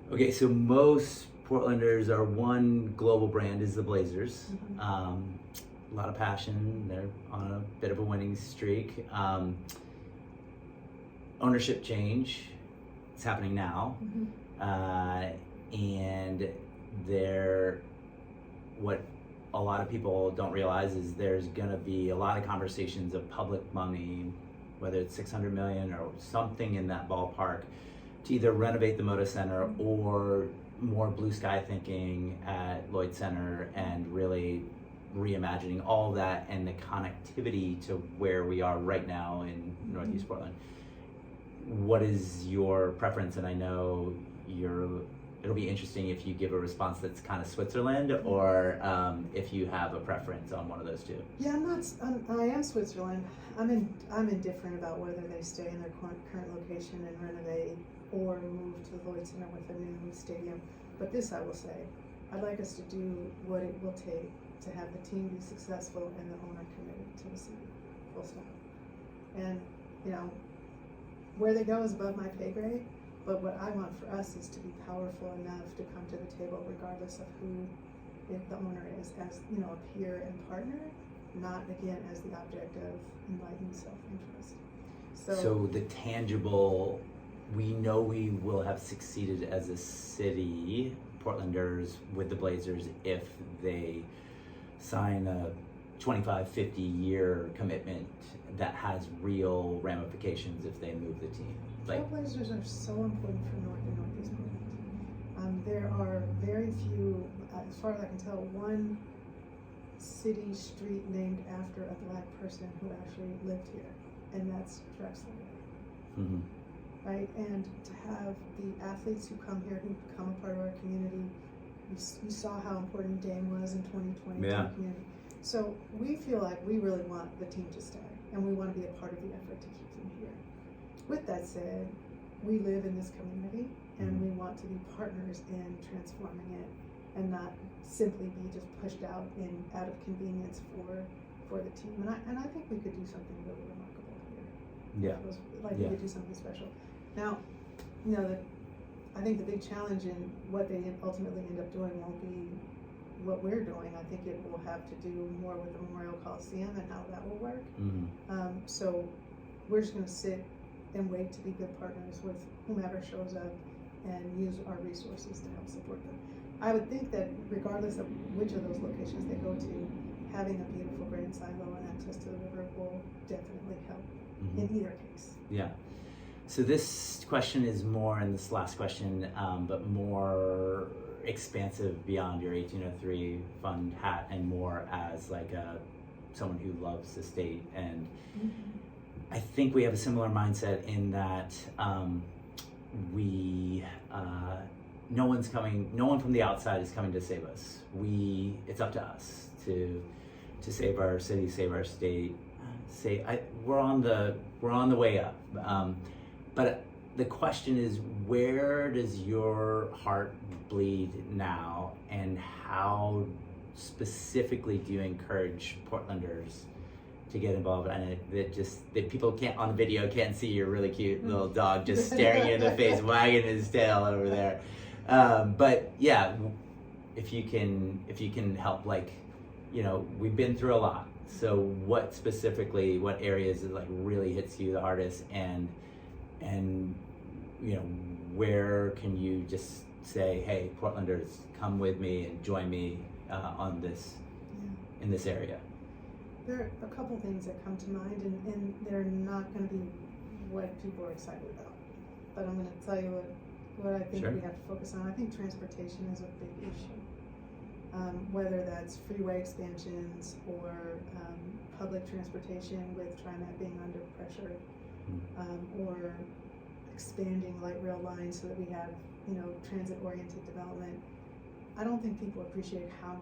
Okay, so most Portlanders are one global brand is the Blazers. A lot of passion. They're on a bit of a winning streak. Ownership change. It's happening now. And what a lot of people don't realize is there's going to be a lot of conversations of public money, whether it's 600 million or something in that ballpark, to either renovate the Moda Center or more blue sky thinking at Lloyd Center and really reimagining all of that and the connectivity to where we are right now in Northeast Portland. What is your preference? And I know it'll be interesting if you give a response that's kind of Switzerland or if you have a preference on one of those two. Yeah, I am Switzerland. I'm indifferent about whether they stay in their current location and renovate or move to the Lloyd Center with a new stadium. But this I will say, I'd like us to do what it will take to have the team be successful and the owner committed to the city, full stop. And, where they go is above my pay grade, but what I want for us is to be powerful enough to come to the table regardless of who the owner is, as, a peer and partner, not again as the object of enlightened self-interest. So the tangible, we know we will have succeeded as a city, Portlanders, with the Blazers if they sign a 25, 50 year commitment that has real ramifications if they move the team. Blazers are so important for North and Northeast Portland. There are very few, as far as I can tell, one city street named after a Black person who actually lived here, and that's Drexel. Right? And to have the athletes who come here, who become a part of our community, you saw how important Dame was in 2020 to the community. So we feel like we really want the team to stay, and we want to be a part of the effort to keep them here. With that said, we live in this community, and we want to be partners in transforming it, and not simply be just pushed out of convenience for the team. And I think we could do something really remarkable here. We could do something special. Now, I think the big challenge in what they ultimately end up doing won't be what we're doing. I think it will have to do more with the Memorial Coliseum and how that will work. So we're just going to sit and wait to be good partners with whomever shows up and use our resources to help support them. I would think that regardless of which of those locations they go to, having a beautiful grand silo and access to the river will definitely help in either case. Yeah. So this question is more, and this last question, but more expansive beyond your 1803 fund hat and more as like someone who loves the state. And I think we have a similar mindset in that no one from the outside is coming to save us. It's up to us to save our city, save our state. We're on the way up. But the question is, where does your heart bleed now, and how specifically do you encourage Portlanders to get involved? And that people can't on the video can't see your really cute little dog just staring you in the face, wagging his tail over there. But yeah, if you can help, we've been through a lot. So what areas it really hits you the hardest, and where can you just say, hey, Portlanders, come with me and join me on this in this area? There are a couple things that come to mind, and they're not going to be what people are excited about. But I'm going to tell you what I think we have to focus on. I think transportation is a big issue. Whether that's freeway expansions or public transportation with TriMet being under pressure, or expanding light rail lines so that we have, transit-oriented development. I don't think people appreciate how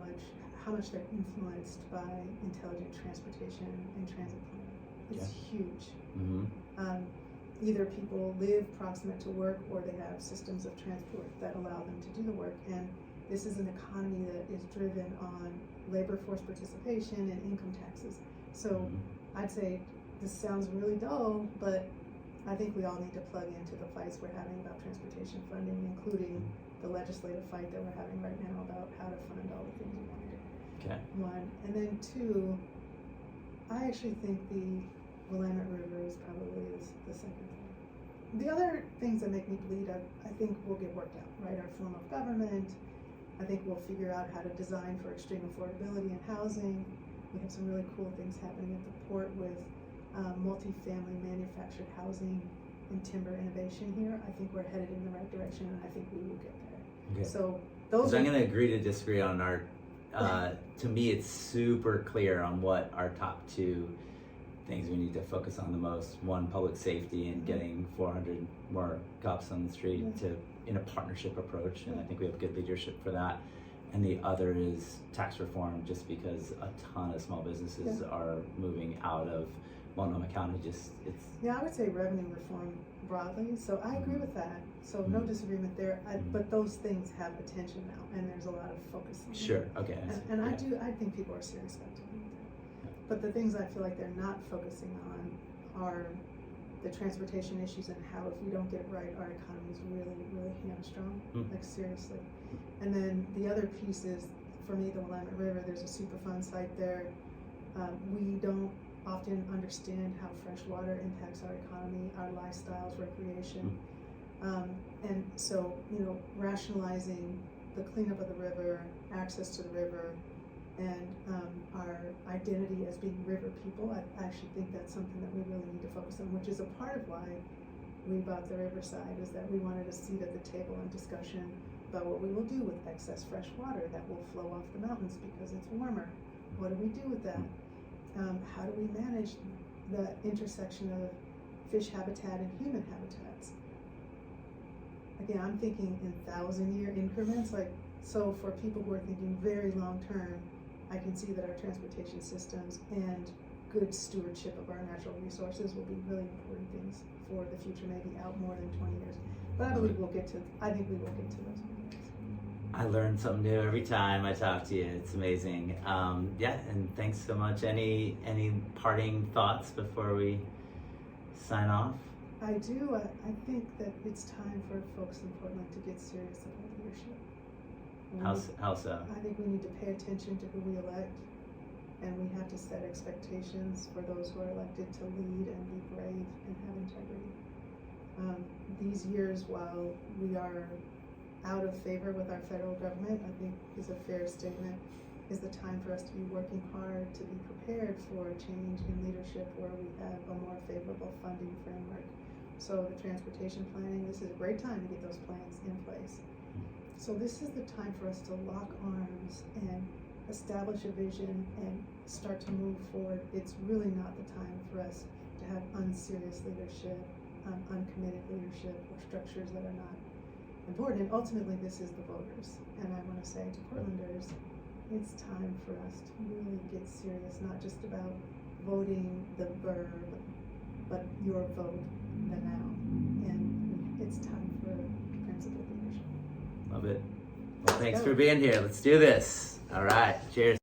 much they're influenced by intelligent transportation and transit planning. It's huge. Either people live proximate to work, or they have systems of transport that allow them to do the work. And this is an economy that is driven on labor force participation and income taxes. So I'd say this sounds really dull, but I think we all need to plug into the fights we're having about transportation funding, including the legislative fight that we're having right now about how to fund all the things we want to do. Okay. One. And then two, I actually think the Willamette River is probably the second thing. The other things that make me bleed, I think will get worked out, right? Our form of government. I think we'll figure out how to design for extreme affordability in housing. We have some really cool things happening at the port with multifamily manufactured housing and timber innovation here. I think we're headed in the right direction, and I think we will get there. Okay. So those. So I'm going to agree to disagree on our. To me, it's super clear on what our top two things we need to focus on the most. One, public safety and getting 400 more cops on the street in a partnership approach, and I think we have good leadership for that. And the other is tax reform, just because a ton of small businesses are moving out of Multnomah County. I would say revenue reform broadly. So I agree with that. So no disagreement there. But those things have attention now, and there's a lot of focus on them. Sure. Okay. And I think people are serious about doing that. But the things I feel like they're not focusing on are the transportation issues and how if we don't get it right, our economy is really, really hamstrung, like seriously. And then the other piece is, for me, the Willamette River, there's a Superfund site there. We don't often understand how fresh water impacts our economy, our lifestyles, recreation. And so, rationalizing the cleanup of the river, access to the river, and our identity as being river people, I actually think that's something that we really need to focus on, which is a part of why we bought the Riverside, is that we wanted a seat at the table in discussion about what we will do with excess fresh water that will flow off the mountains because it's warmer. What do we do with that? How do we manage the intersection of fish habitat and human habitats? Again, I'm thinking in 1,000-year increments. So for people who are thinking very long term, I can see that our transportation systems and good stewardship of our natural resources will be really important things for the future, maybe out more than 20 years. But I think we will get to those meetings. I learn something new every time I talk to you. It's amazing. And thanks so much. Any parting thoughts before we sign off? I do. I think that it's time for folks in Portland to get serious about leadership. How so? I think we need to pay attention to who we elect, and we have to set expectations for those who are elected to lead and be brave and have integrity. These years, while we are out of favor with our federal government, I think is a fair statement, is the time for us to be working hard to be prepared for a change in leadership where we have a more favorable funding framework. So the transportation planning, this is a great time to get those plans in place. So this is the time for us to lock arms and establish a vision and start to move forward. It's really not the time for us to have unserious leadership, uncommitted leadership, or structures that are not important. And ultimately, this is the voters. And I want to say to Portlanders, it's time for us to really get serious, not just about voting the verb, but your vote, the now. And it's time for principled leadership. Love it. Well, thanks for being here. Let's do this. All right. Cheers.